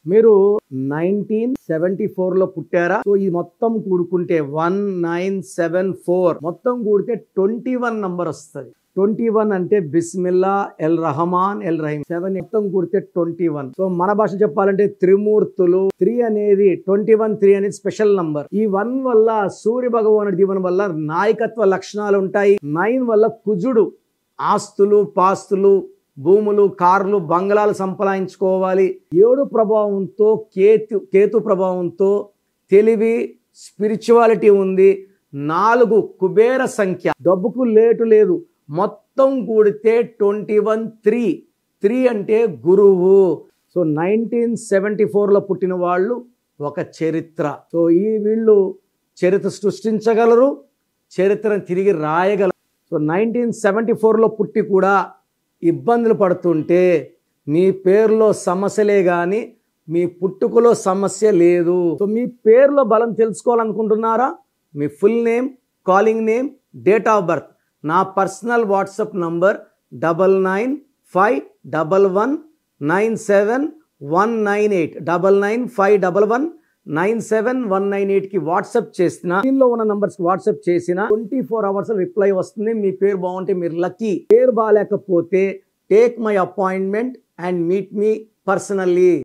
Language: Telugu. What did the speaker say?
మీరు 1974 లో పుట్టారా? సో ఈ మొత్తం కూడుకుంటే 1974 మొత్తం కూడితే 21 నంబర్ వస్తుంది. 21 అంటే బిస్మిల్లా ఎల్ రహమాన్ ఎల్ రహీం. 7 మొత్తం కూడితే 21. సో మన భాష చెప్పాలంటే త్రిమూర్తులు. 3 అనేది 21, 3 అనేది స్పెషల్ నంబర్. ఈ 1 వల్ల సూర్య భగవానుడి దీవెన వల్ల నాయకత్వ లక్షణాలు ఉంటాయి. 9 వల్ల కుజుడు ఆస్తులు పాస్తులు భూములు కార్లు బంగ్లాలు సంపాదించుకోవాలి. 7 ప్రభావంతో కేతు ప్రభావంతో తెలివి స్పిరిచువాలిటీ ఉంది. 4 కుబేర సంఖ్య, డబ్బుకు లేటు లేదు. మొత్తం కూడితే 21, 3 అంటే గురువు. సో 1974 లో పుట్టిన వాళ్ళు ఒక చరిత్ర. సో వీళ్ళు చరిత్ర సృష్టించగలరు, చరిత్రను తిరిగి రాయగలరు. సో 1974 లో పుట్టి కూడా ఇబ్బందులు పడుతుంటే మీ పేరులో సమస్యలే కానీ మీ పుట్టుకలో సమస్య లేదు. సో మీ పేరులో బలం తెలుసుకోవాలనుకుంటున్నారా? మీ full name, calling name, date of birth. నా పర్సనల్ వాట్సాప్ నంబర్ 9951197198 9951197198కి వాట్సాప్ చేసిన దీనిలో ఉన్న నంబర్స్ వాట్సాప్ చేసిన 24 hours రిప్లై వస్తుంది. మీ పేరు బాగుంటే మీరు లక్కీ. పేరు బాగాలేకపోతే take my appointment and meet me personally.